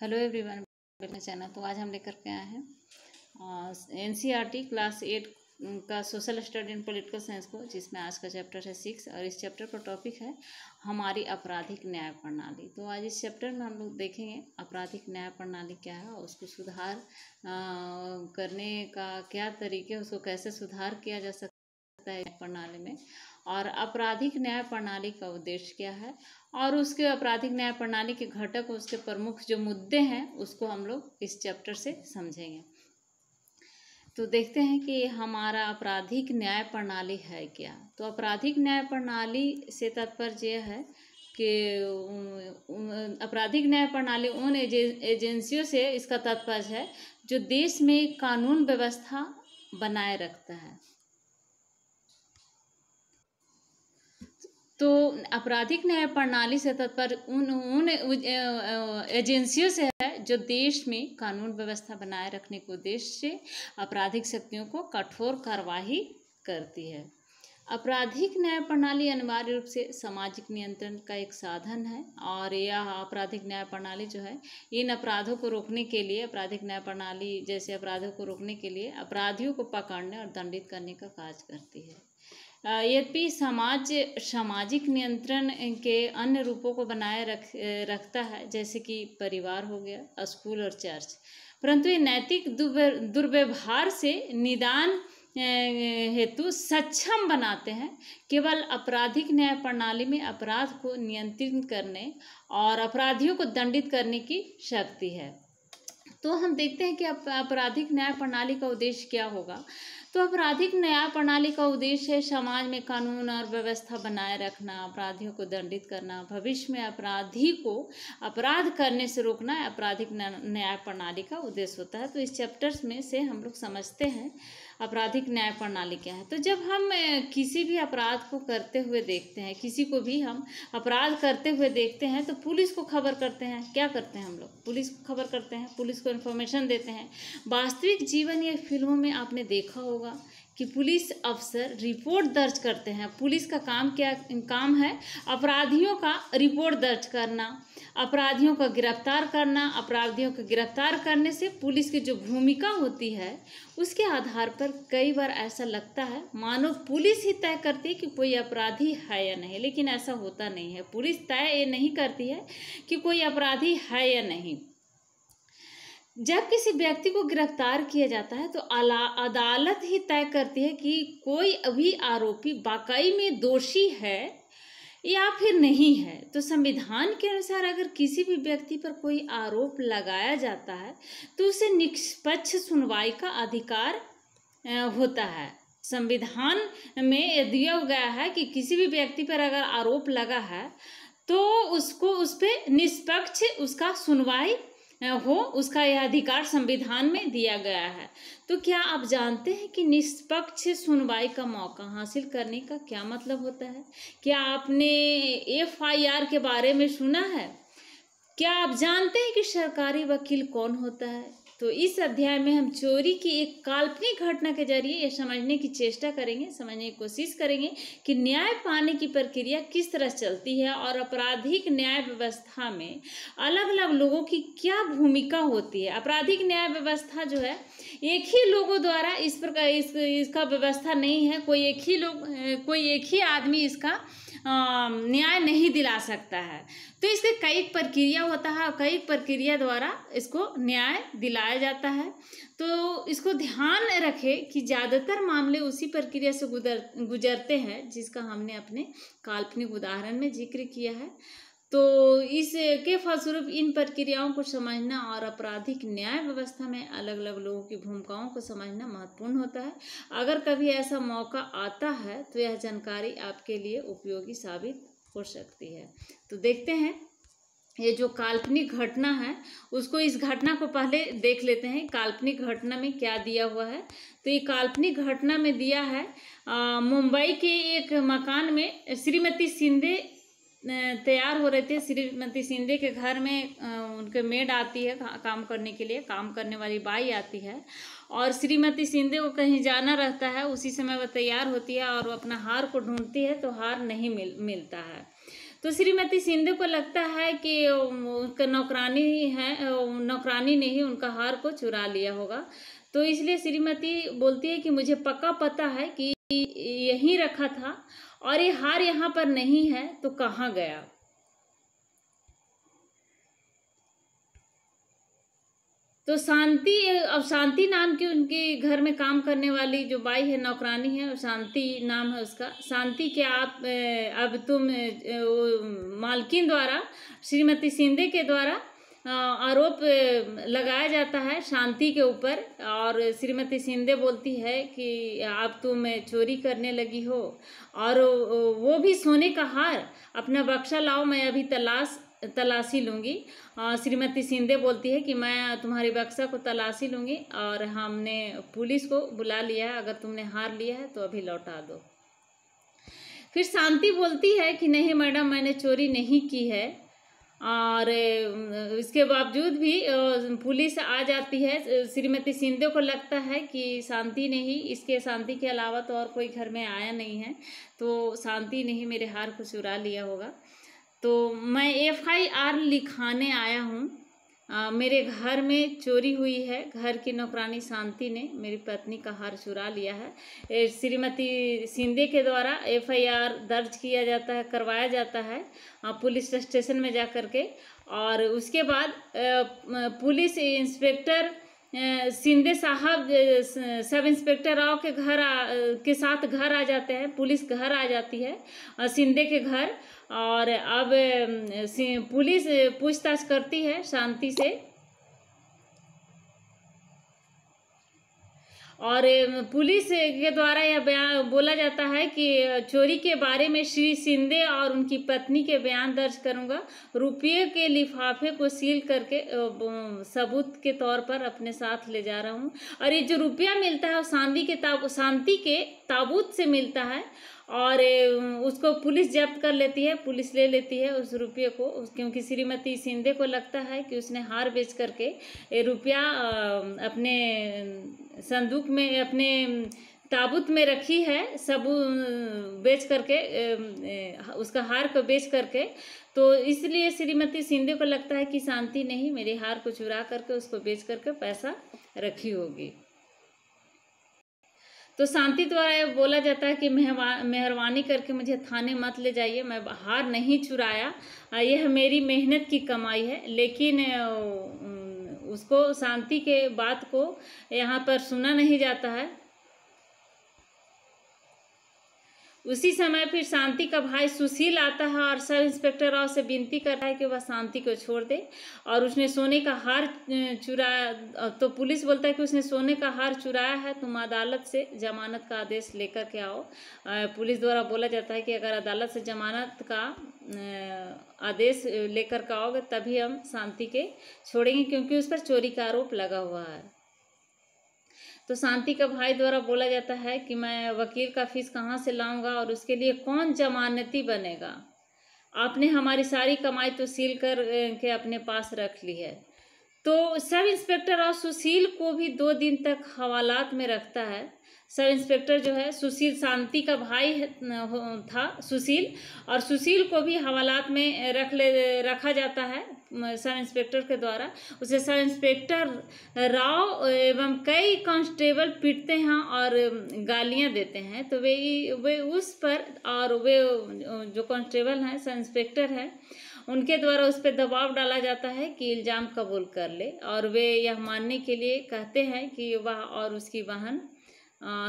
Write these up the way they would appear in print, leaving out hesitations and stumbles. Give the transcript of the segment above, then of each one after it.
Hello everyone, मेरे channel. तो आज हम लेकर के आए हैं एनसीईआरटी क्लास 8 का social study and political science को, जिसमें आज का चैप्टर है 6 और इस चैप्टर का टॉपिक है हमारी आपराधिक न्याय प्रणाली। तो आज इस चैप्टर में हम लोग देखेंगे आपराधिक न्याय प्रणाली क्या है और उसको सुधार करने का क्या तरीके, उसको कैसे सुधार किया जा सकता है प्रणाली में, और आपराधिक न्याय प्रणाली का उद्देश्य क्या है, और उसके आपराधिक न्याय प्रणाली के घटक, उसके प्रमुख जो मुद्दे हैं उसको हम लोग इस चैप्टर से समझेंगे। तो देखते हैं कि हमारा आपराधिक न्याय प्रणाली है क्या। तो आपराधिक न्याय प्रणाली से तात्पर्य यह है कि आपराधिक न्याय प्रणाली उन एजेंसियों से इसका तात्पर्य है जो देश में कानून व्यवस्था बनाए रखता है। तो आपराधिक न्याय प्रणाली से तात्पर्य उन एजेंसियों से है जो देश में कानून व्यवस्था बनाए रखने के उद्देश्य से आपराधिक शक्तियों को कठोर कार्रवाई करती है। आपराधिक न्याय प्रणाली अनिवार्य रूप से सामाजिक नियंत्रण का एक साधन है, और यह आपराधिक न्याय प्रणाली जो है इन अपराधों को रोकने के लिए, आपराधिक न्याय प्रणाली जैसे अपराधों को रोकने के लिए अपराधियों को पकड़ने और दंडित करने का कार्य करती है। यद्यपि सामाजिक नियंत्रण के अन्य रूपों को बनाए रखता है, जैसे कि परिवार हो गया, स्कूल और चर्च, परंतु ये नैतिक दुर्व्यवहार से निदान हेतु सक्षम बनाते हैं। केवल आपराधिक न्याय प्रणाली में अपराध को नियंत्रित करने और अपराधियों को दंडित करने की शक्ति है। तो हम देखते हैं कि आपराधिक न्याय प्रणाली का उद्देश्य क्या होगा। तो आपराधिक न्याय प्रणाली का उद्देश्य है समाज में कानून और व्यवस्था बनाए रखना, अपराधियों को दंडित करना, भविष्य में अपराधी को अपराध करने से रोकना आपराधिक न्याय प्रणाली का उद्देश्य होता है। तो इस चैप्टर्स में से हम लोग समझते हैं आपराधिक न्याय प्रणाली क्या है। तो जब हम किसी भी अपराध को करते हुए देखते हैं, किसी को भी हम अपराध करते हुए देखते हैं, तो पुलिस को खबर करते हैं। क्या करते हैं हम लोग? पुलिस को खबर करते हैं, पुलिस को इन्फॉर्मेशन देते हैं। वास्तविक जीवन या फिल्मों में आपने देखा होगा कि पुलिस अफसर रिपोर्ट दर्ज करते हैं। पुलिस का काम है अपराधियों का रिपोर्ट दर्ज करना, अपराधियों का गिरफ्तार करना। अपराधियों को गिरफ्तार करने से पुलिस की जो भूमिका होती है उसके आधार पर कई बार ऐसा लगता है मानो पुलिस ही तय करती है कि कोई अपराधी है या नहीं, लेकिन ऐसा होता नहीं है। पुलिस तय नहीं करती है कि कोई अपराधी है या नहीं। जब किसी व्यक्ति को गिरफ्तार किया जाता है तो अदालत ही तय करती है कि कोई अभी आरोपी वाकई में दोषी है या फिर नहीं है। तो संविधान के अनुसार अगर किसी भी व्यक्ति पर कोई आरोप लगाया जाता है तो उसे निष्पक्ष सुनवाई का अधिकार होता है। संविधान में दिया गया है कि किसी भी व्यक्ति पर अगर आरोप लगा है तो उसको उस पर निष्पक्ष उसका सुनवाई हो, उसका यह अधिकार संविधान में दिया गया है। तो क्या आप जानते हैं कि निष्पक्ष सुनवाई का मौका हासिल करने का क्या मतलब होता है? क्या आपने FIR के बारे में सुना है? क्या आप जानते हैं कि सरकारी वकील कौन होता है? तो इस अध्याय में हम चोरी की एक काल्पनिक घटना के जरिए ये समझने की चेष्टा करेंगे, समझने की कोशिश करेंगे कि न्याय पाने की प्रक्रिया किस तरह चलती है और आपराधिक न्याय व्यवस्था में अलग अलग लोगों की क्या भूमिका होती है। आपराधिक न्याय व्यवस्था जो है एक ही लोगों द्वारा इस प्रकार इसका व्यवस्था नहीं है। कोई एक ही आदमी इसका न्याय नहीं दिला सकता है। तो इसके कई प्रक्रिया होता है और कई प्रक्रिया द्वारा इसको न्याय दिलाया जाता है। तो इसको ध्यान रखें कि ज़्यादातर मामले उसी प्रक्रिया से गुजरते हैं जिसका हमने अपने काल्पनिक उदाहरण में जिक्र किया है। तो इसके फलस्वरूप इन प्रक्रियाओं को समझना और आपराधिक न्याय व्यवस्था में अलग अलग लोगों की भूमिकाओं को समझना महत्वपूर्ण होता है। अगर कभी ऐसा मौका आता है तो यह जानकारी आपके लिए उपयोगी साबित हो सकती है। तो देखते हैं ये जो काल्पनिक घटना है उसको, इस घटना को पहले देख लेते हैं काल्पनिक घटना में क्या दिया हुआ है। तो ये घटना में दिया है मुंबई के एक मकान में श्रीमती शिंदे तैयार हो रहे थे। श्रीमती शिंदे के घर में उनके मेड आती है काम करने के लिए, काम करने वाली बाई आती है, और श्रीमती शिंदे को कहीं जाना रहता है। उसी समय वह तैयार होती है और वो अपना हार को ढूंढती है तो हार नहीं मिलता है। तो श्रीमती शिंदे को लगता है कि उनका नौकरानी ने ही उनका हार को चुरा लिया होगा। तो इसलिए श्रीमती बोलती है कि मुझे पक्का पता है कि यहीं रखा था और ये हार यहाँ पर नहीं है, तो कहाँ गया। तो शांति नाम की उनके घर में काम करने वाली जो बाई है, नौकरानी है, शांति नाम है उसका। शांति के आप अब तुम मालकिन द्वारा, श्रीमती शिंदे के द्वारा आरोप लगाया जाता है शांति के ऊपर। और श्रीमती शिंदे बोलती है कि अब तुम चोरी करने लगी हो, और वो भी सोने का हार। अपना बक्सा लाओ, मैं अभी तलाशी लूँगी। श्रीमती शिंदे बोलती है कि मैं तुम्हारी बक्सा को तलाशी लूँगी और हमने पुलिस को बुला लिया है, अगर तुमने हार लिया है तो अभी लौटा दो। फिर शांति बोलती है कि नहीं मैडम, मैंने चोरी नहीं की है। और इसके बावजूद भी पुलिस आ जाती है। श्रीमती शिंदे को लगता है कि शांति के अलावा तो और कोई घर में आया नहीं है, तो शांति ने ही मेरे हार को चुरा लिया होगा। तो मैं FIR लिखाने आया हूँ, मेरे घर में चोरी हुई है, घर की नौकरानी शांति ने मेरी पत्नी का हार चुरा लिया है। श्रीमती शिंदे के द्वारा FIR दर्ज करवाया जाता है पुलिस स्टेशन में जा कर के। और उसके बाद पुलिस इंस्पेक्टर शिंदे साहब सब इंस्पेक्टर राव के साथ घर आ जाते हैं। पुलिस घर आ जाती है शिंदे के घर। और अब पुलिस पूछताछ करती है शांति से, और पुलिस के द्वारा यह बयान बोला जाता है कि चोरी के बारे में श्री शिंदे और उनकी पत्नी के बयान दर्ज करूंगा। रुपये के लिफाफे को सील करके सबूत के तौर पर अपने साथ ले जा रहा हूं। और ये जो रुपया मिलता है वो शांति के ताबूत से मिलता है, और उसको पुलिस जब्त कर लेती है, पुलिश ले लेती है उस रुपये को, क्योंकि श्रीमती शिंदे को लगता है कि उसने हार बेच करके ये रुपया अपने संदूक में, अपने ताबूत में रखी है, बेच करके उसका हार को बेच करके। तो इसलिए श्रीमती शिंदे को लगता है कि शांति ने ही मेरे हार को चुरा करके उसको बेच करके पैसा रखी होगी। तो शांति द्वारा बोला जाता है कि मेहरबानी करके मुझे थाने मत ले जाइए, मैं हार नहीं चुराया, यह मेरी मेहनत की कमाई है। लेकिन उसको शांति के बात को यहाँ पर सुना नहीं जाता है। उसी समय फिर शांति का भाई सुशील आता है और सब इंस्पेक्टर राव से विनती करता है कि वह शांति को छोड़ दे, और उसने सोने का हार चुराया। तो पुलिस बोलता है कि उसने सोने का हार चुराया है, तुम अदालत से जमानत का आदेश लेकर के आओ। पुलिस द्वारा बोला जाता है कि अगर अदालत से जमानत का आदेश लेकर के आओगे तभी हम शांति के छोड़ेंगे, क्योंकि उस पर चोरी का आरोप लगा हुआ है। तो शांति का भाई द्वारा बोला जाता है कि मैं वकील का फीस कहाँ से लाऊंगा और उसके लिए कौन जमानती बनेगा। आपने हमारी सारी कमाई तो सील कर के अपने पास रख ली है। तो सब इंस्पेक्टर और सुशील को भी 2 दिन तक हवालात में रखता है। सब इंस्पेक्टर जो है सुशील, शांति का भाई था सुशील, और सुशील को भी हवालात में रखा जाता है सब इंस्पेक्टर के द्वारा। उसे सब इंस्पेक्टर राव एवं कई कांस्टेबल पीटते हैं और गालियां देते हैं। तो वे उस पर, और वे जो कांस्टेबल हैं, सब इंस्पेक्टर हैं, उनके द्वारा उस पर दबाव डाला जाता है कि इल्ज़ाम कबूल कर ले। और वे यह मानने के लिए कहते हैं कि वह और उसकी बहन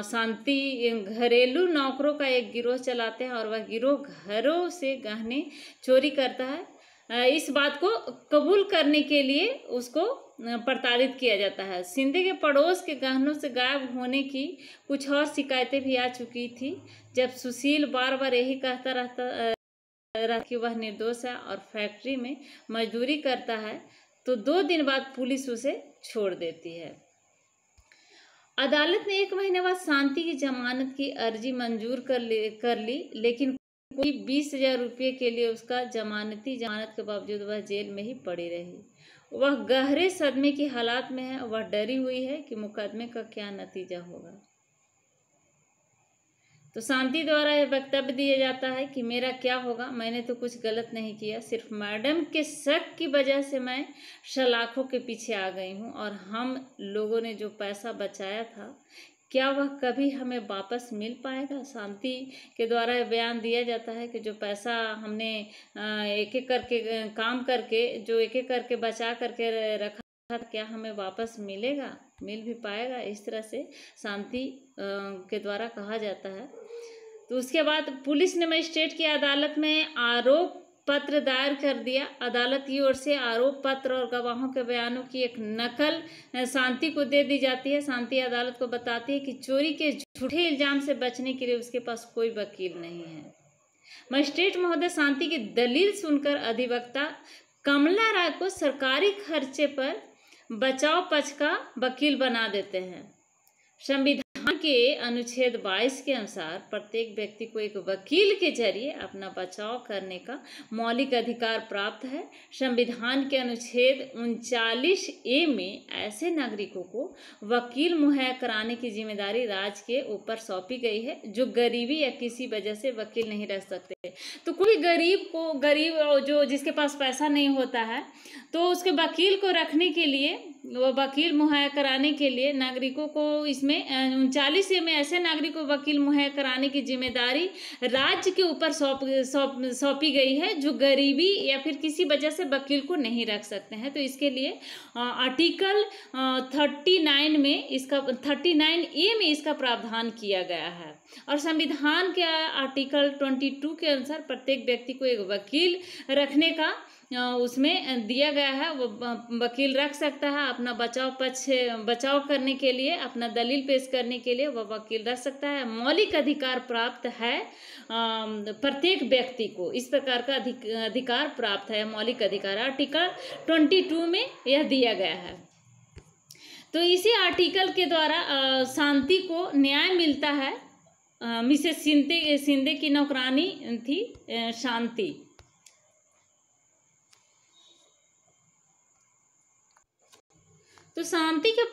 शांति घरेलू नौकरों का एक गिरोह चलाते हैं, और वह गिरोह घरों से गहने चोरी करता है। इस बात को कबूल करने के लिए उसको प्रताड़ित किया जाता है। शिंदे के पड़ोस के गहनों से गायब होने की कुछ और शिकायतें भी आ चुकी थी। जब सुशील बार बार यही कहता रहता कि वह निर्दोष है और फैक्ट्री में मजदूरी करता है, तो 2 दिन बाद पुलिस उसे छोड़ देती है। अदालत ने 1 महीने बाद शांति की जमानत की अर्जी मंजूर कर ली, लेकिन कोई 20,000 रुपये के लिए उसका जमानत के बावजूद वह जेल में ही पड़ी रही। वह गहरे सदमे की हालात में है। वह डरी हुई है कि मुकदमे का क्या नतीजा होगा। तो शांति द्वारा यह वक्तव्य दिया जाता है कि मेरा क्या होगा, मैंने तो कुछ गलत नहीं किया, सिर्फ मैडम के शक की वजह से मैं सलाखों के पीछे आ गई हूँ, और हम लोगों ने जो पैसा बचाया था क्या वह कभी हमें वापस मिल पाएगा। शांति के द्वारा बयान दिया जाता है कि जो पैसा हमने एक एक करके काम करके जो एक एक करके बचा करके रखा, क्या हमें वापस मिलेगा, मिल भी पाएगा। इस तरह से शांति के द्वारा कहा जाता है। तो उसके बाद पुलिस ने मजिस्ट्रेट की अदालत में आरोप पत्र दायर कर दिया। अदालत की ओर से आरोप पत्र और गवाहों के बयानों की एक नकल शांति को दे दी जाती है। शांति अदालत को बताती है कि चोरी के झूठे इल्जाम से बचने के लिए उसके पास कोई वकील नहीं है। मजिस्ट्रेट महोदय शांति की दलील सुनकर अधिवक्ता कमला राय को सरकारी खर्चे पर बचाव पक्ष का वकील बना देते हैं। संविधान के अनुच्छेद 22 के अनुसार प्रत्येक व्यक्ति को एक वकील के जरिए अपना बचाव करने का मौलिक अधिकार प्राप्त है। संविधान के अनुच्छेद 39A में ऐसे नागरिकों को वकील मुहैया कराने की जिम्मेदारी राज्य के ऊपर सौंपी गई है जो गरीबी या किसी वजह से वकील नहीं रख सकते। तो कोई गरीब जो जिसके पास पैसा नहीं होता है, तो उसके वकील को रखने के लिए, वो वकील मुहैया कराने के लिए नागरिकों को इसमें 39A में ऐसे नागरिक को वकील मुहैया कराने की जिम्मेदारी राज्य के ऊपर सौंपी गई है जो गरीबी या फिर किसी वजह से वकील को नहीं रख सकते हैं। तो इसके लिए आर्टिकल 39A में इसका प्रावधान किया गया है। और संविधान के आर्टिकल 22 के अनुसार प्रत्येक व्यक्ति को एक वकील रखने का उसमें दिया गया है। वो वकील रख सकता है अपना बचाव करने के लिए, अपना दलील पेश करने के लिए वह वकील रख सकता है। मौलिक अधिकार प्राप्त है प्रत्येक व्यक्ति को, इस प्रकार का अधिकार प्राप्त है। मौलिक अधिकार आर्टिकल 22 में यह दिया गया है। तो इसी आर्टिकल के द्वारा शांति को न्याय मिलता है। मिसेस शिंदे की नौकरानी थी शांति। तो शांति के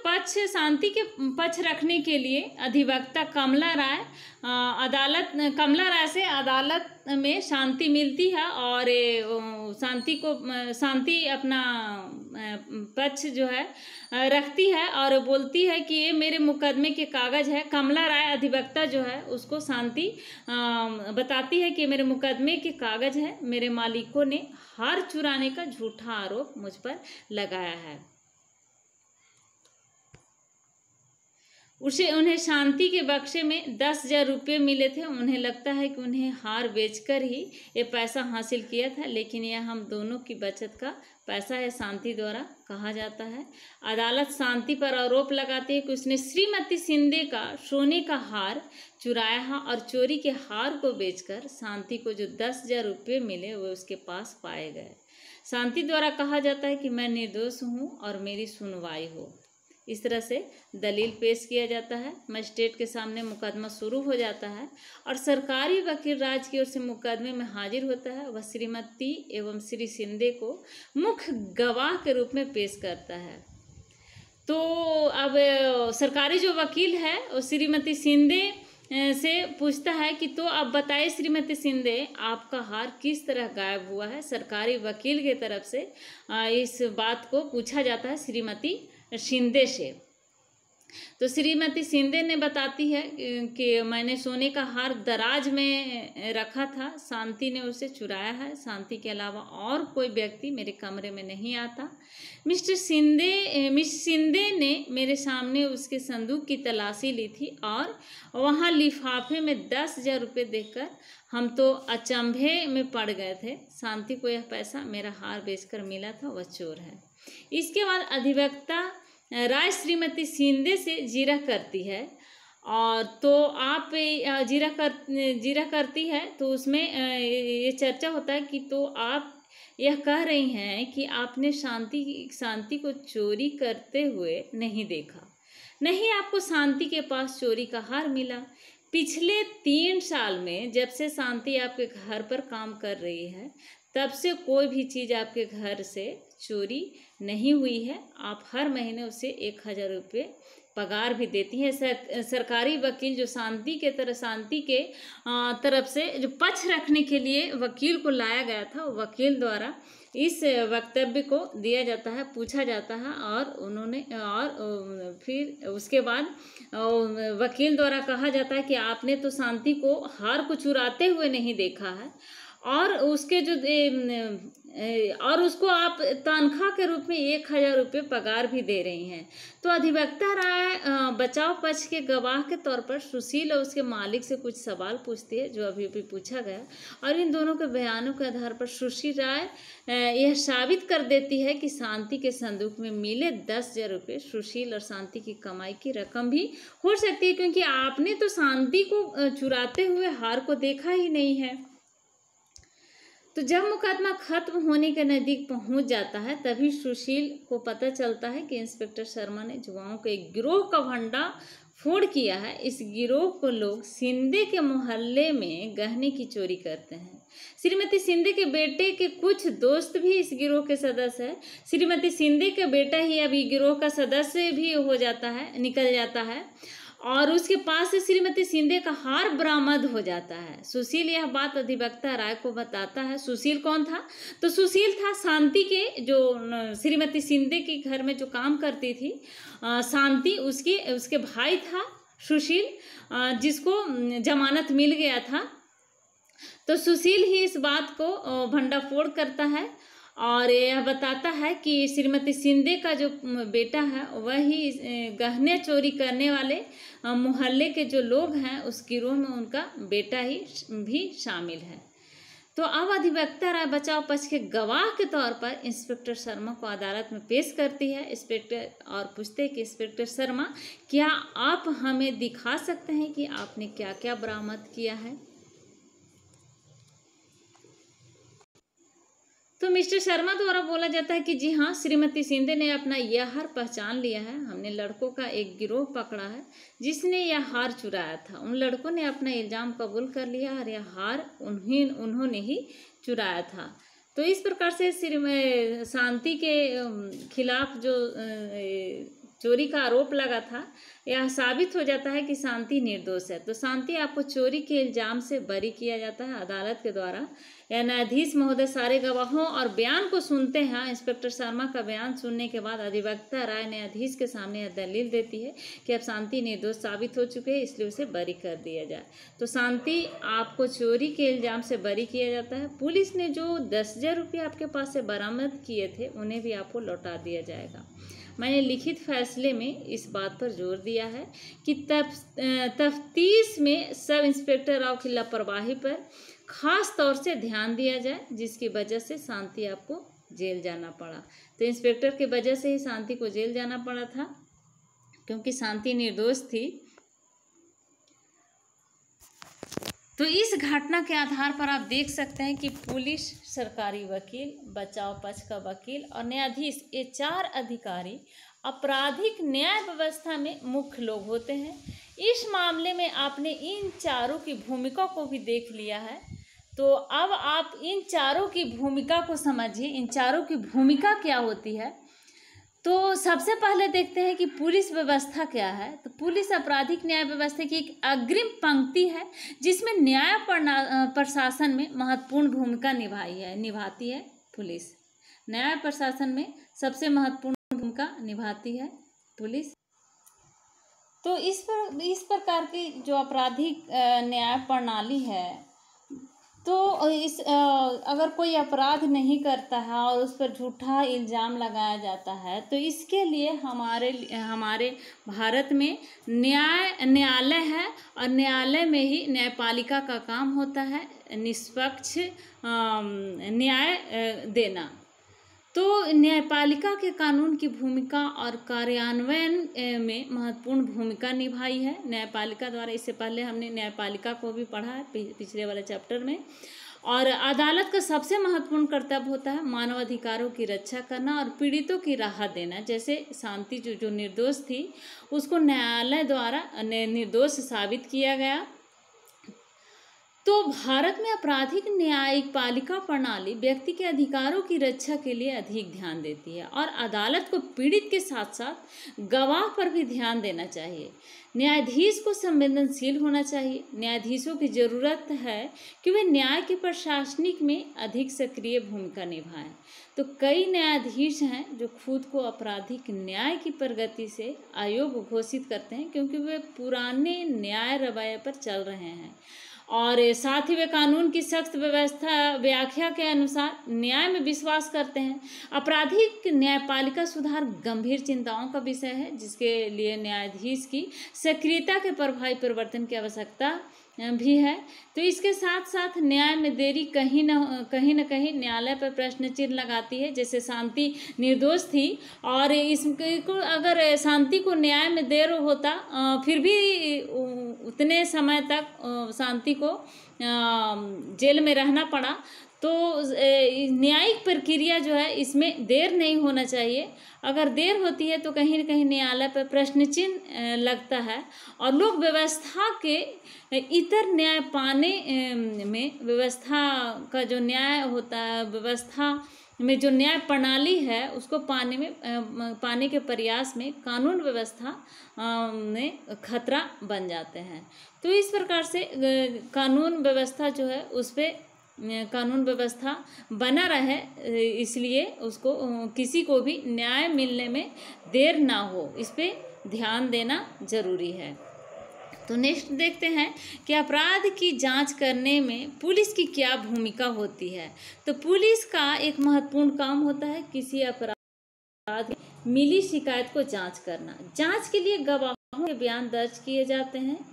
पक्ष रखने के लिए अधिवक्ता कमला राय से अदालत में शांति मिलती है, और शांति अपना पक्ष जो है रखती है और बोलती है कि ये मेरे मुकदमे के कागज है। कमला राय अधिवक्ता जो है उसको शांति बताती है कि मेरे मुकदमे के कागज है, मेरे मालिकों ने हार चुराने का झूठा आरोप मुझ पर लगाया है। उन्हें शांति के बक्से में 10,000 रुपये मिले थे। उन्हें लगता है कि उन्हें हार बेचकर ही ये पैसा हासिल किया था, लेकिन यह हम दोनों की बचत का पैसा है, शांति द्वारा कहा जाता है। अदालत शांति पर आरोप लगाती है कि उसने श्रीमती शिंदे का सोने का हार चुराया है, और चोरी के हार को बेचकर शांति को जो 10,000 रुपये मिले वो उसके पास पाए गए। शांति द्वारा कहा जाता है कि मैं निर्दोष हूँ और मेरी सुनवाई हो। इस तरह से दलील पेश किया जाता है। मजिस्ट्रेट के सामने मुकदमा शुरू हो जाता है और सरकारी वकील राज्य की ओर से मुकदमे में हाजिर होता है। वह श्रीमती एवं श्री शिंदे को मुख्य गवाह के रूप में पेश करता है। तो अब सरकारी जो वकील है वो श्रीमती शिंदे से पूछता है कि तो आप बताइए श्रीमती शिंदे, आपका हार किस तरह गायब हुआ है। सरकारी वकील की तरफ से इस बात को पूछा जाता है श्रीमती शिंदे से। तो श्रीमती शिंदे ने बताती है कि मैंने सोने का हार दराज में रखा था, शांति ने उसे चुराया है। शांति के अलावा और कोई व्यक्ति मेरे कमरे में नहीं आता। मिस शिंदे ने मेरे सामने उसके संदूक की तलाशी ली थी और वहाँ लिफाफे में 10,000 रुपये देखकर हम तो अचंभे में पड़ गए थे। शांति को यह पैसा मेरा हार बेचकर मिला था, वह चोर है। इसके बाद अधिवक्ता राय श्रीमती शिंदे से जिरह करती है, और तो आप जिरह करती है तो उसमें ये चर्चा होता है कि तो आप यह कह रही हैं कि आपने शांति को चोरी करते हुए नहीं देखा, नहीं आपको शांति के पास चोरी का हार मिला। पिछले 3 साल में जब से शांति आपके घर पर काम कर रही है तब से कोई भी चीज़ आपके घर से चोरी नहीं हुई है। आप हर महीने उसे 1,000 रुपये पगार भी देती है। सरकारी वकील जो शांति के तरफ से जो पक्ष रखने के लिए वकील को लाया गया था, वकील द्वारा इस वक्तव्य को दिया जाता है, पूछा जाता है, और फिर उसके बाद वकील द्वारा कहा जाता है कि आपने तो शांति को हार को चुराते हुए नहीं देखा है, और उसको आप तनख्वाह के रूप में 1000 रुपये पगार भी दे रही हैं। तो अधिवक्ता राय बचाव पक्ष के गवाह के तौर पर सुशील और उसके मालिक से कुछ सवाल पूछती है, जो अभी पूछा गया, और इन दोनों के बयानों के आधार पर सुशील राय यह साबित कर देती है कि शांति के संदूक में मिले 10,000 रुपये सुशील और शांति की कमाई की रकम भी हो सकती है, क्योंकि आपने तो शांति को चुराते हुए हार को देखा ही नहीं है। तो जब मुकदमा खत्म होने के नज़दीक पहुंच जाता है, तभी सुशील को पता चलता है कि इंस्पेक्टर शर्मा ने युवाओं के एक गिरोह का भंडाफोड़ किया है। इस गिरोह को लोग शिंदे के मोहल्ले में गहने की चोरी करते हैं। श्रीमती शिंदे के बेटे के कुछ दोस्त भी इस गिरोह के सदस्य हैं। श्रीमती शिंदे का बेटा ही अभी गिरोह का सदस्य भी निकल जाता है, और उसके पास से श्रीमती शिंदे का हार बरामद हो जाता है। सुशील यह बात अधिवक्ता राय को बताता है। सुशील कौन था? तो सुशील था शांति के, जो श्रीमती शिंदे के घर में जो काम करती थी शांति, उसके भाई था सुशील, जिसको जमानत मिल गया था। तो सुशील ही इस बात को भंडाफोड़ करता है और यह बताता है कि श्रीमती शिंदे का जो बेटा है वही गहने चोरी करने वाले मोहल्ले के जो लोग हैं उस गिरोह में उनका बेटा ही भी शामिल है। तो अब अधिवक्ता राय बचाव पक्ष के गवाह के तौर पर इंस्पेक्टर शर्मा को अदालत में पेश करती है। इंस्पेक्टर और पूछते हैं कि इंस्पेक्टर शर्मा, क्या आप हमें दिखा सकते हैं कि आपने क्या क्या बरामद किया है? तो मिस्टर शर्मा द्वारा बोला जाता है कि जी हाँ, श्रीमती शिंदे ने अपना यह हार पहचान लिया है। हमने लड़कों का एक गिरोह पकड़ा है जिसने यह हार चुराया था। उन लड़कों ने अपना इल्जाम कबूल कर लिया और यह हार उन्होंने ही चुराया था। तो इस प्रकार से शांति के खिलाफ जो चोरी का आरोप लगा था, यह साबित हो जाता है कि शांति निर्दोष है। तो शांति आपको चोरी के इल्जाम से बरी किया जाता है अदालत के द्वारा। या न्यायाधीश महोदय सारे गवाहों और बयान को सुनते हैं। इंस्पेक्टर शर्मा का बयान सुनने के बाद अधिवक्ता राय न्यायाधीश के सामने यह दलील देती है कि अब शांति निर्दोष साबित हो चुके हैं, इसलिए उसे बरी कर दिया जाए। तो शांति आपको चोरी के इल्जाम से बरी किया जाता है। पुलिस ने जो 10,000 रुपये आपके पास से बरामद किए थे उन्हें भी आपको लौटा दिया जाएगा। मैंने लिखित फैसले में इस बात पर जोर दिया है कि तफ्तीश में सब इंस्पेक्टर राव की लापरवाही पर खास तौर से ध्यान दिया जाए, जिसकी वजह से शांति आपको जेल जाना पड़ा। तो इंस्पेक्टर की वजह से ही शांति को जेल जाना पड़ा था, क्योंकि शांति निर्दोष थी। तो इस घटना के आधार पर आप देख सकते हैं कि पुलिस, सरकारी वकील, बचाव पक्ष का वकील और न्यायाधीश, ये 4 अधिकारी आपराधिक न्याय व्यवस्था में मुख्य लोग होते हैं। इस मामले में आपने इन चारों की भूमिका को भी देख लिया है। तो अब आप इन चारों की भूमिका को समझिए। इन चारों की भूमिका क्या होती है? तो सबसे पहले देखते हैं कि पुलिस व्यवस्था क्या है। तो पुलिस आपराधिक न्याय व्यवस्था की एक अग्रिम पंक्ति है, जिसमें न्याय प्रशासन में महत्वपूर्ण भूमिका निभाती है। पुलिस न्याय प्रशासन में सबसे महत्वपूर्ण भूमिका निभाती है पुलिस। तो इस प्रकार की जो आपराधिक न्याय प्रणाली है, तो अगर कोई अपराध नहीं करता है और उस पर झूठा इल्ज़ाम लगाया जाता है, तो इसके लिए हमारे भारत में न्यायालय है, और न्यायालय में ही न्यायपालिका का काम होता है निष्पक्ष न्याय देना। तो न्यायपालिका के कानून की भूमिका और कार्यान्वयन में महत्वपूर्ण भूमिका निभाई है न्यायपालिका द्वारा। इससे पहले हमने न्यायपालिका को भी पढ़ा है पिछले वाले चैप्टर में। और अदालत का सबसे महत्वपूर्ण कर्तव्य होता है मानव अधिकारों की रक्षा करना और पीड़ितों की राहत देना। जैसे शांति जो निर्दोष थी, उसको न्यायालय द्वारा निर्दोष साबित किया गया। तो भारत में आपराधिक न्यायिक पालिका प्रणाली व्यक्ति के अधिकारों की रक्षा के लिए अधिक ध्यान देती है और अदालत को पीड़ित के साथ साथ गवाह पर भी ध्यान देना चाहिए। न्यायाधीश को संवेदनशील होना चाहिए। न्यायाधीशों की जरूरत है कि वे न्याय के प्रशासनिक में अधिक सक्रिय भूमिका निभाएं। तो कई न्यायाधीश हैं जो खुद को आपराधिक न्याय की प्रगति से अयोग्य घोषित करते हैं क्योंकि वे पुराने न्याय रवैये पर चल रहे हैं और साथ ही वे कानून की सख्त व्याख्या के अनुसार न्याय में विश्वास करते हैं। आपराधिक न्यायपालिका सुधार गंभीर चिंताओं का विषय है जिसके लिए न्यायाधीश की सक्रियता के प्रभावी परिवर्तन की आवश्यकता भी है। तो इसके साथ साथ न्याय में देरी कहीं न कहीं न्यायालय पर प्रश्न चिन्ह लगाती है। जैसे शांति निर्दोष थी और इसको अगर शांति को न्याय में देर होता फिर भी उतने समय तक शांति को जेल में रहना पड़ा। तो न्यायिक प्रक्रिया जो है इसमें देर नहीं होना चाहिए। अगर देर होती है तो कहीं न कहीं न्यायालय पर प्रश्न चिन्ह लगता है और लोग व्यवस्था के इतर न्याय पाने में व्यवस्था का जो न्याय होता है व्यवस्था में जो न्याय प्रणाली है उसको पाने के प्रयास में कानून व्यवस्था में खतरा बन जाते हैं। तो इस प्रकार से कानून व्यवस्था जो है उस पर कानून व्यवस्था बना रहे इसलिए उसको किसी को भी न्याय मिलने में देर ना हो, इस पे ध्यान देना जरूरी है। तो नेक्स्ट देखते हैं कि अपराध की जांच करने में पुलिस की क्या भूमिका होती है। तो पुलिस का एक महत्वपूर्ण काम होता है किसी अपराध मिली शिकायत को जांच करना। जांच के लिए गवाहों के बयान दर्ज किए जाते हैं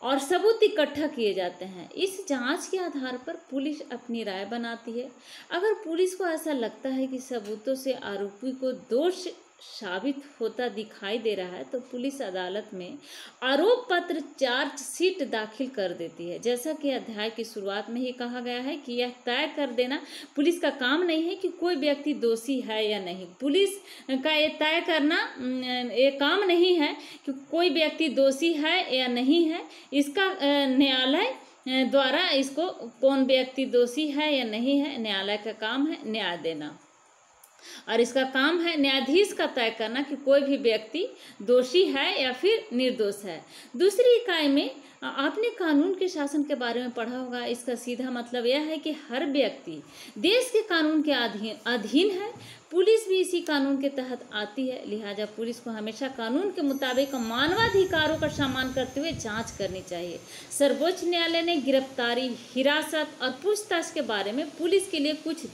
और सबूत इकट्ठा किए जाते हैं। इस जांच के आधार पर पुलिस अपनी राय बनाती है। अगर पुलिस को ऐसा लगता है कि सबूतों से आरोपी को दोष साबित होता दिखाई दे रहा है तो पुलिस अदालत में आरोप पत्र चार्जशीट दाखिल कर देती है। जैसा कि अध्याय की शुरुआत में ही कहा गया है कि यह तय कर देना पुलिस का काम नहीं है कि कोई व्यक्ति दोषी है या नहीं। पुलिस का ये तय करना ये काम नहीं है कि कोई व्यक्ति दोषी है या नहीं है। इसका न्यायालय द्वारा इसको कौन व्यक्ति दोषी है या नहीं है न्यायालय का काम है न्याय देना और इसका काम है न्यायाधीश का तय करना कि कोई भी व्यक्ति दोषी है या फिर निर्दोष है। दूसरी इकाई में आपने कानून के शासन के बारे में पढ़ा होगा। इसका सीधा मतलब यह है कि हर व्यक्ति देश के कानून के अधीन है। पुलिस भी इसी कानून के तहत आती है। लिहाजा पुलिस को हमेशा कानून के मुताबिक मानवाधिकारों का सम्मान करते हुए जांच करनी चाहिए। सर्वोच्च न्यायालय ने गिरफ्तारी, हिरासत और पूछताछ के बारे में पुलिस के लिए कुछ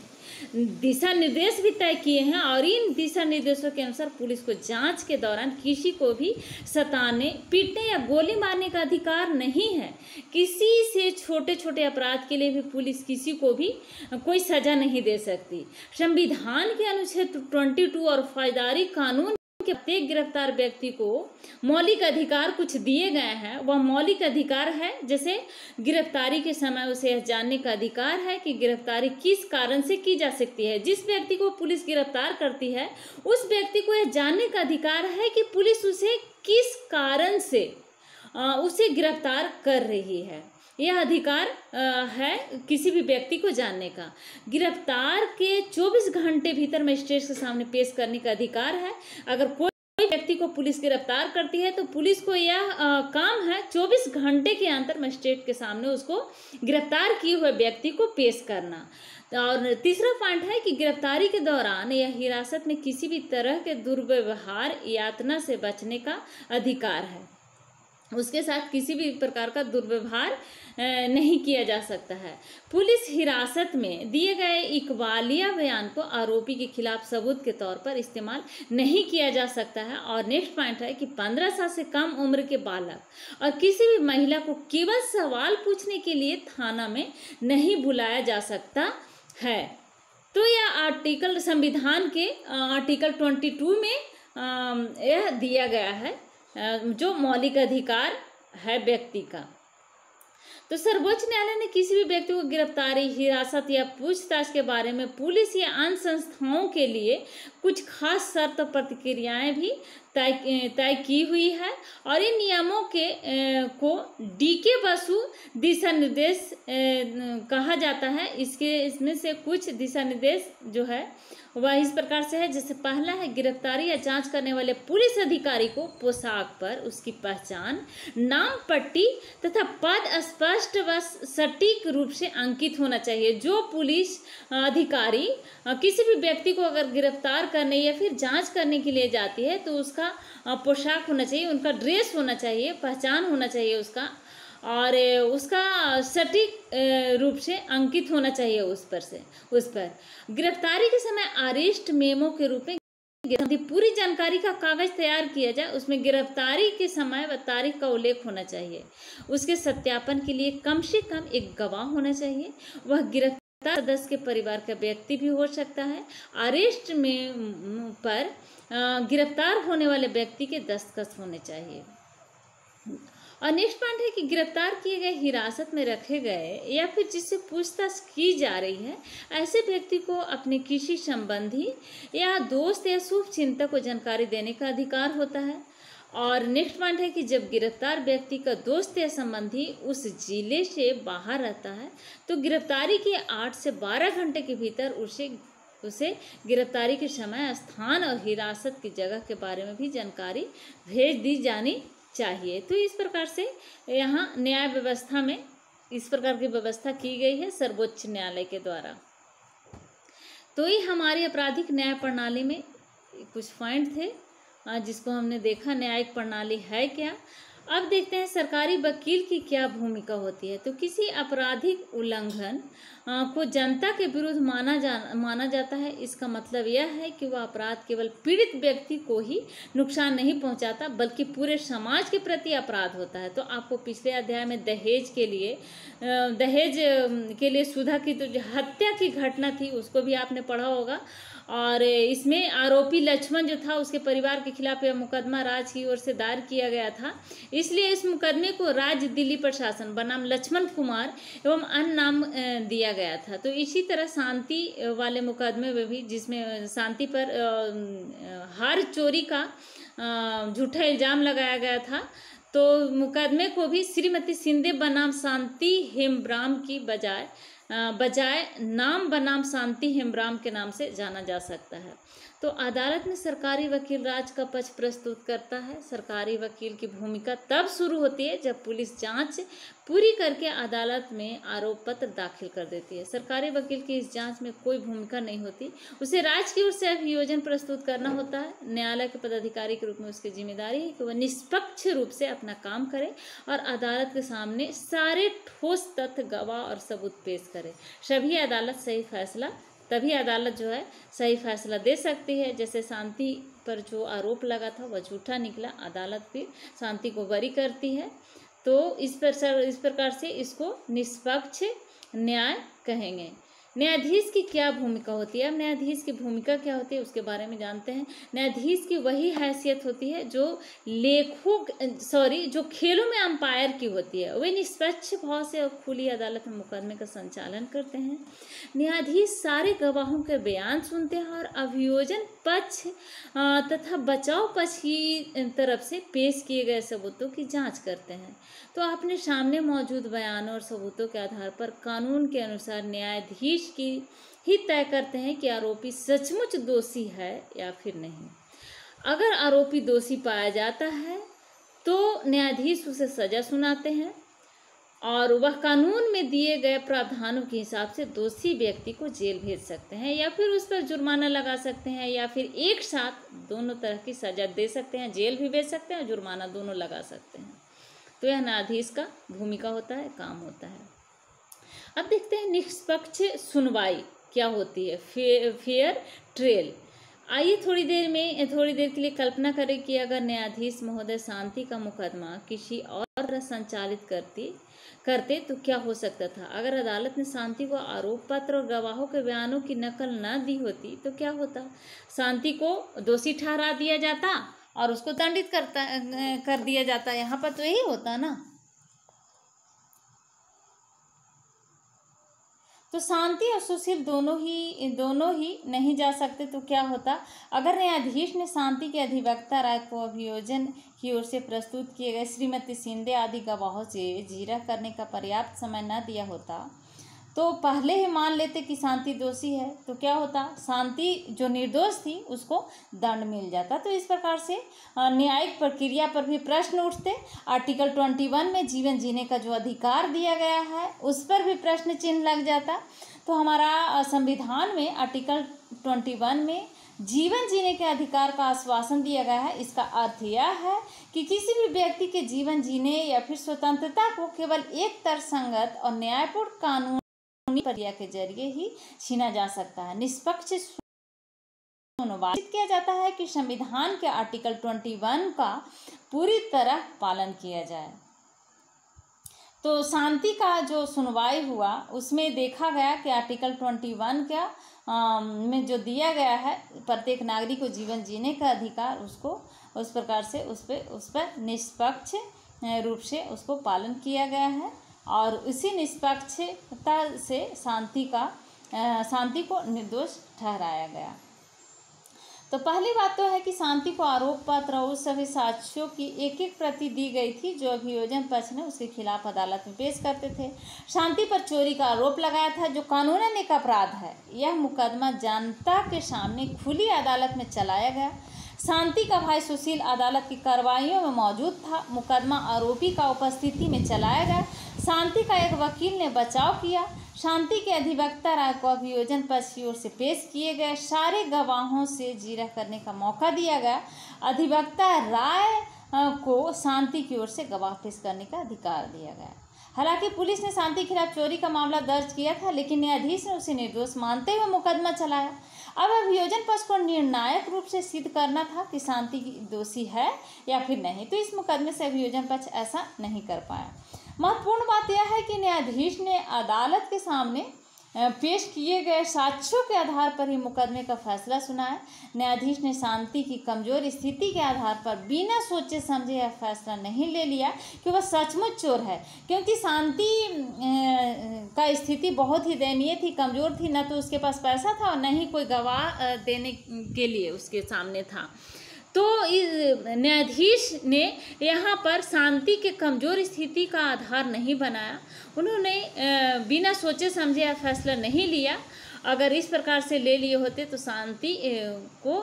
दिशा निर्देश भी तय किए हैं और इन दिशा निर्देशों के अनुसार पुलिस को जांच के दौरान किसी को भी सताने, पीटने या गोली मारने का अधिकार नहीं है। किसी से छोटे छोटे अपराध के लिए भी पुलिस किसी को भी कोई सजा नहीं दे सकती। संविधान के अनुच्छेद 22 और फौजदारी कानून के प्रत्येक गिरफ्तार व्यक्ति को मौलिक अधिकार कुछ दिए गए हैं। वह मौलिक अधिकार है जैसे गिरफ्तारी के समय उसे यह जानने का अधिकार है कि गिरफ्तारी किस कारण से की जा सकती है। जिस व्यक्ति को पुलिस गिरफ्तार करती है उस व्यक्ति को यह जानने का अधिकार है कि पुलिस उसे किस कारण से उसे गिरफ्तार कर रही है। यह अधिकार है किसी भी व्यक्ति को जानने का। गिरफ्तार के 24 घंटे भीतर मजिस्ट्रेट के सामने पेश करने का अधिकार है। अगर कोई व्यक्ति को पुलिस गिरफ्तार करती है तो पुलिस को यह काम है 24 घंटे के अंदर मजिस्ट्रेट के सामने उसको गिरफ्तार किए हुए व्यक्ति को पेश करना। और तीसरा पॉइंट है कि गिरफ्तारी के दौरान या हिरासत में किसी भी तरह के दुर्व्यवहार, यातना से बचने का अधिकार है। उसके साथ किसी भी प्रकार का दुर्व्यवहार नहीं किया जा सकता है। पुलिस हिरासत में दिए गए इकबालिया बयान को आरोपी के खिलाफ सबूत के तौर पर इस्तेमाल नहीं किया जा सकता है। और नेक्स्ट पॉइंट है कि 15 साल से कम उम्र के बालक और किसी भी महिला को केवल सवाल पूछने के लिए थाना में नहीं बुलाया जा सकता है। तो यह आर्टिकल संविधान के आर्टिकल 22 में यह दिया गया है जो मौलिक अधिकार है व्यक्ति का। तो सर्वोच्च न्यायालय ने किसी भी व्यक्ति को गिरफ्तारी, हिरासत या पूछताछ के बारे में पुलिस या अन्य संस्थाओं के लिए कुछ खास शर्त और प्रतिक्रियाएं भी तय की हुई है। और इन नियमों को DK बसु दिशा निर्देश कहा जाता है। इसमें से कुछ दिशा निर्देश जो है वह इस प्रकार से है। जैसे पहला है, गिरफ्तारी या जांच करने वाले पुलिस अधिकारी को पोशाक पर उसकी पहचान, नाम पट्टी तथा पद स्पष्ट व सटीक रूप से अंकित होना चाहिए। जो पुलिस अधिकारी किसी भी व्यक्ति को अगर गिरफ्तार करने या फिर जांच करने के लिए जाती है तो उसका पोशाक होना चाहिए, उनका ड्रेस होना चाहिए, पहचान होना चाहिए उसका, और उसका सटीक रूप से अंकित होना चाहिए उस पर। गिरफ्तारी के समय अरेस्ट मेमो के रूप में पूरी जानकारी का कागज तैयार किया जाए। उसमें गिरफ्तारी के समय व तारीख का उल्लेख होना चाहिए। उसके सत्यापन के लिए कम से कम एक गवाह होना चाहिए। वह गिरफ्तार सदस्य के परिवार का व्यक्ति भी हो सकता है। अरेस्ट में पर गिरफ्तार होने वाले व्यक्ति के दस्तखत होने चाहिए। और नेक्स्ट पॉइंट है कि गिरफ्तार किए गए, हिरासत में रखे गए या फिर जिससे पूछताछ की जा रही है, ऐसे व्यक्ति को अपने किसी संबंधी या दोस्त या शुभ चिंतक को जानकारी देने का अधिकार होता है। और नेक्स्ट पॉइंट है कि जब गिरफ्तार व्यक्ति का दोस्त या संबंधी उस जिले से बाहर रहता है तो गिरफ्तारी के 8 से 12 घंटे के भीतर उसे गिरफ्तारी के समय, स्थान और हिरासत की जगह के बारे में भी जानकारी भेज दी जानी चाहिए। तो इस प्रकार से यहाँ न्याय व्यवस्था में इस प्रकार की व्यवस्था की गई है सर्वोच्च न्यायालय के द्वारा। तो ये हमारी आपराधिक न्याय प्रणाली में कुछ पॉइंट थे जिसको हमने देखा न्यायिक प्रणाली है क्या। अब देखते हैं सरकारी वकील की क्या भूमिका होती है। तो किसी आपराधिक उल्लंघन को जनता के विरुद्ध माना जाता है। इसका मतलब यह है कि वह अपराध केवल पीड़ित व्यक्ति को ही नुकसान नहीं पहुंचाता बल्कि पूरे समाज के प्रति अपराध होता है। तो आपको पिछले अध्याय में दहेज के लिए सुधा की तो जो हत्या की घटना थी उसको भी आपने पढ़ा होगा। और इसमें आरोपी लक्ष्मण जो था उसके परिवार के खिलाफ यह मुकदमा राज्य की ओर से दायर किया गया था। इसलिए इस मुकदमे को राज्य दिल्ली प्रशासन बनाम लक्ष्मण कुमार एवं अन्य नाम दिया गया था। तो इसी तरह शांति वाले मुकदमे में भी, जिसमें शांति पर हार चोरी का झूठा इल्जाम लगाया गया था, तो मुकदमे को भी श्रीमती शिंदे बनाम शांति हेम्ब्राम की बजाय नाम बनाम शांति हेम्ब्राम के नाम से जाना जा सकता है। तो अदालत में सरकारी वकील राज्य का पक्ष प्रस्तुत करता है। सरकारी वकील की भूमिका तब शुरू होती है जब पुलिस जांच पूरी करके अदालत में आरोप पत्र दाखिल कर देती है। सरकारी वकील की इस जांच में कोई भूमिका नहीं होती, उसे राज्य की ओर से अभियोजन प्रस्तुत करना होता है। न्यायालय के पदाधिकारी के रूप में उसकी जिम्मेदारी है कि वह निष्पक्ष रूप से अपना काम करे और अदालत के सामने सारे ठोस तथ्य, गवाह और सबूत पेश करे। तभी अदालत जो है सही फैसला दे सकती है। जैसे शांति पर जो आरोप लगा था वह झूठा निकला, अदालत फिर शांति को बरी करती है। तो इस प्रकार से इसको निष्पक्ष न्याय कहेंगे। न्यायाधीश की क्या भूमिका होती है? अब न्यायाधीश की भूमिका क्या होती है उसके बारे में जानते हैं। न्यायाधीश की वही हैसियत होती है जो खेलों में अंपायर की होती है। वे निष्पक्ष भाव से और खुली अदालत में मुकदमे का संचालन करते हैं। न्यायाधीश सारे गवाहों के बयान सुनते हैं और अभियोजन पक्ष तथा बचाव पक्ष की तरफ से पेश किए गए सबूतों की जांच करते हैं। तो अपने सामने मौजूद बयानों और सबूतों के आधार पर कानून के अनुसार न्यायाधीश की ही तय करते हैं कि आरोपी सचमुच दोषी है या फिर नहीं। अगर आरोपी दोषी पाया जाता है तो न्यायाधीश उसे सजा सुनाते हैं और वह कानून में दिए गए प्रावधानों के हिसाब से दोषी व्यक्ति को जेल भेज सकते हैं या फिर उस पर जुर्माना लगा सकते हैं या फिर एक साथ दोनों तरह की सजा दे सकते हैं। जेल भी भेज सकते हैं और जुर्माना दोनों लगा सकते हैं। तो यह न्यायाधीश का भूमिका होता है, काम होता है। अब देखते हैं निष्पक्ष सुनवाई क्या होती है, फेयर ट्रायल। आइए थोड़ी देर के लिए कल्पना करें कि अगर न्यायाधीश महोदय शांति का मुकदमा किसी और संचालित करते तो क्या हो सकता था। अगर अदालत ने शांति को आरोप पत्र और गवाहों के बयानों की नकल न दी होती तो क्या होता। शांति को दोषी ठहरा दिया जाता और उसको दंडित कर दिया जाता। यहाँ पर तो यही होता ना। तो शांति और सुशील दोनों ही नहीं जा सकते। तो क्या होता, अगर न्यायाधीश ने शांति के अधिवक्ता राय को अभियोजन की ओर से प्रस्तुत किए गए श्रीमती शिंदे आदि गवाहों से जिरह करने का पर्याप्त समय न दिया होता तो पहले ही मान लेते कि शांति दोषी है, तो क्या होता, शांति जो निर्दोष थी उसको दंड मिल जाता। तो इस प्रकार से न्यायिक प्रक्रिया पर भी प्रश्न उठते। आर्टिकल 21 में जीवन जीने का जो अधिकार दिया गया है उस पर भी प्रश्न चिन्ह लग जाता। तो हमारा संविधान में आर्टिकल 21 में जीवन जीने के अधिकार का आश्वासन दिया गया है। इसका अर्थ यह है कि किसी भी व्यक्ति के जीवन जीने या फिर स्वतंत्रता को केवल एक तर्कसंगत और न्यायपूर्ण कानूनी प्रक्रिया के जरिए ही छीना जा सकता है। निष्पक्ष सुनवाई किया जाता है कि संविधान के आर्टिकल 21 का पूरी तरह पालन किया जाए। तो शांति का जो सुनवाई हुआ उसमें देखा गया कि आर्टिकल 21 का में जो दिया गया है प्रत्येक नागरिक को जीवन जीने का अधिकार, उसको उस प्रकार से उस पर निष्पक्ष रूप से उसको पालन किया गया है और इसी निष्पक्षता से शांति को निर्दोष ठहराया गया। तो पहली बात तो है कि शांति को आरोप पत्र और सभी साक्ष्यों की एक एक प्रति दी गई थी जो अभियोजन पक्ष ने उसके खिलाफ अदालत में पेश करते थे। शांति पर चोरी का आरोप लगाया था जो कानूनन एक अपराध है। यह मुकदमा जनता के सामने खुली अदालत में चलाया गया। शांति का भाई सुशील अदालत की कार्रवाइयों में मौजूद था। मुकदमा आरोपी का उपस्थिति में चलाया गया। शांति का एक वकील ने बचाव किया। शांति के अधिवक्ता राय को अभियोजन पक्ष की ओर से पेश किए गए सारे गवाहों से जिरह करने का मौका दिया गया। अधिवक्ता राय को शांति की ओर से गवाह पेश करने का अधिकार दिया गया। हालांकि पुलिस ने शांति के खिलाफ चोरी का मामला दर्ज किया था, लेकिन न्यायाधीश ने उसे निर्दोष मानते हुए मुकदमा चलाया। अब अभियोजन पक्ष को निर्णायक रूप से सिद्ध करना था कि शांति दोषी है या फिर नहीं। तो इस मुकदमे से अभियोजन पक्ष ऐसा नहीं कर पाया। महत्वपूर्ण बात यह है कि न्यायाधीश ने अदालत के सामने पेश किए गए साक्ष्यों के आधार पर ही मुकदमे का फैसला सुनाया। न्यायाधीश ने शांति की कमजोर स्थिति के आधार पर बिना सोचे समझे यह फैसला नहीं ले लिया कि वह सचमुच चोर है, क्योंकि शांति का स्थिति बहुत ही दयनीय थी, कमजोर थी। न तो उसके पास पैसा था और न ही कोई गवाह देने के लिए उसके सामने था। तो न्यायाधीश ने यहाँ पर शांति के कमज़ोर स्थिति का आधार नहीं बनाया। उन्होंने बिना सोचे समझे यह फैसला नहीं लिया। अगर इस प्रकार से ले लिए होते तो शांति को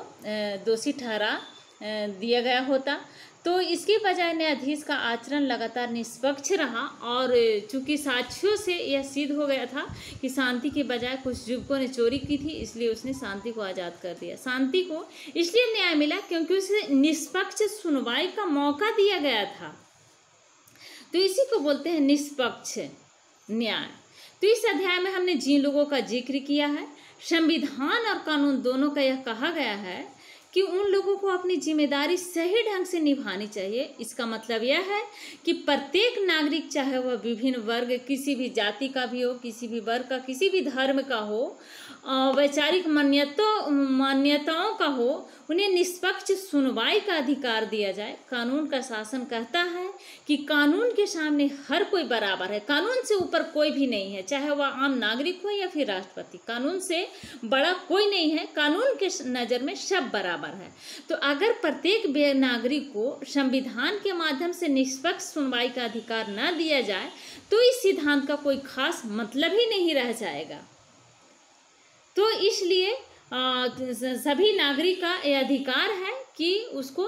दोषी ठहरा दिया गया होता। तो इसकी बजाय न्यायाधीश का आचरण लगातार निष्पक्ष रहा और चूंकि साक्ष्यों से यह सिद्ध हो गया था कि शांति के बजाय कुछ युवकों ने चोरी की थी, इसलिए उसने शांति को आज़ाद कर दिया। शांति को इसलिए न्याय मिला क्योंकि उसे निष्पक्ष सुनवाई का मौका दिया गया था। तो इसी को बोलते हैं निष्पक्ष न्याय। तो इस अध्याय में हमने जिन लोगों का जिक्र किया है, संविधान और कानून दोनों का यह कहा गया है कि उन लोगों को अपनी जिम्मेदारी सही ढंग से निभानी चाहिए। इसका मतलब यह है कि प्रत्येक नागरिक, चाहे वह विभिन्न वर्ग, किसी भी जाति का भी हो, किसी भी वर्ग का, किसी भी धर्म का हो, वैचारिक मान्यताओं का हो, उन्हें निष्पक्ष सुनवाई का अधिकार दिया जाए। कानून का शासन कहता है कि कानून के सामने हर कोई बराबर है, कानून से ऊपर कोई भी नहीं है, चाहे वह आम नागरिक हो या फिर राष्ट्रपति। कानून से बड़ा कोई नहीं है, कानून के नज़र में सब बराबर है। तो अगर प्रत्येक नागरिक को संविधान के माध्यम से निष्पक्ष सुनवाई का अधिकार न दिया जाए तो इस सिद्धांत का कोई खास मतलब ही नहीं रह जाएगा। तो इसलिए सभी नागरिक का यह अधिकार है कि उसको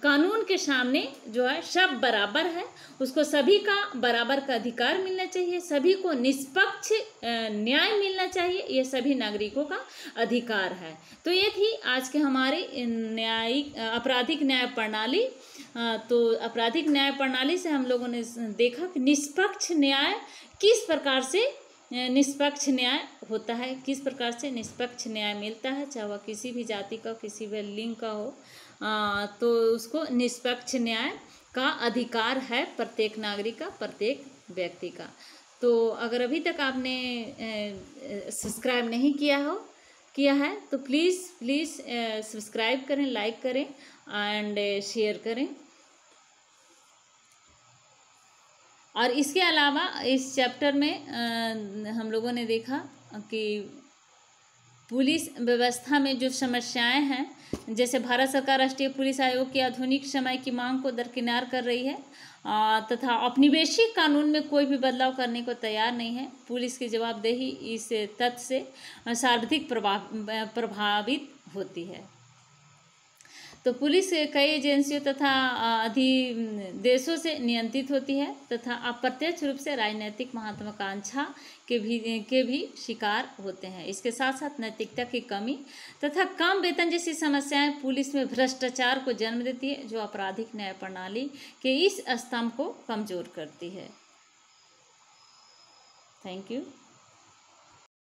कानून के सामने जो है सब बराबर है, उसको सभी का बराबर का अधिकार मिलना चाहिए, सभी को निष्पक्ष न्याय मिलना चाहिए, ये सभी नागरिकों का अधिकार है। तो ये थी आज के हमारे न्यायिक आपराधिक न्याय प्रणाली। तो आपराधिक न्याय प्रणाली से हम लोगों ने देखा कि निष्पक्ष न्याय किस प्रकार से निष्पक्ष न्याय होता है, किस प्रकार से निष्पक्ष न्याय मिलता है, चाहे वह किसी भी जाति का, किसी भी लिंग का हो, तो उसको निष्पक्ष न्याय का अधिकार है प्रत्येक नागरिक का, प्रत्येक व्यक्ति का। तो अगर अभी तक आपने सब्सक्राइब नहीं किया है तो प्लीज़ सब्सक्राइब करें, लाइक करें एंड शेयर करें। और इसके अलावा इस चैप्टर में हम लोगों ने देखा कि पुलिस व्यवस्था में जो समस्याएं हैं, जैसे भारत सरकार राष्ट्रीय पुलिस आयोग की आधुनिक समय की मांग को दरकिनार कर रही है तथा औपनिवेशिक कानून में कोई भी बदलाव करने को तैयार नहीं है। पुलिस की जवाबदेही इस तथ्य से सर्वाधिक प्रभावित होती है। तो पुलिस कई एजेंसियों तथा अधिदेशों से नियंत्रित होती है तथा अप्रत्यक्ष रूप से राजनीतिक महत्वाकांक्षा के भी शिकार होते हैं। इसके साथ साथ नैतिकता की कमी तथा कम वेतन जैसी समस्याएं पुलिस में भ्रष्टाचार को जन्म देती है, जो आपराधिक न्याय प्रणाली के इस स्तंभ को कमजोर करती है। Thank you.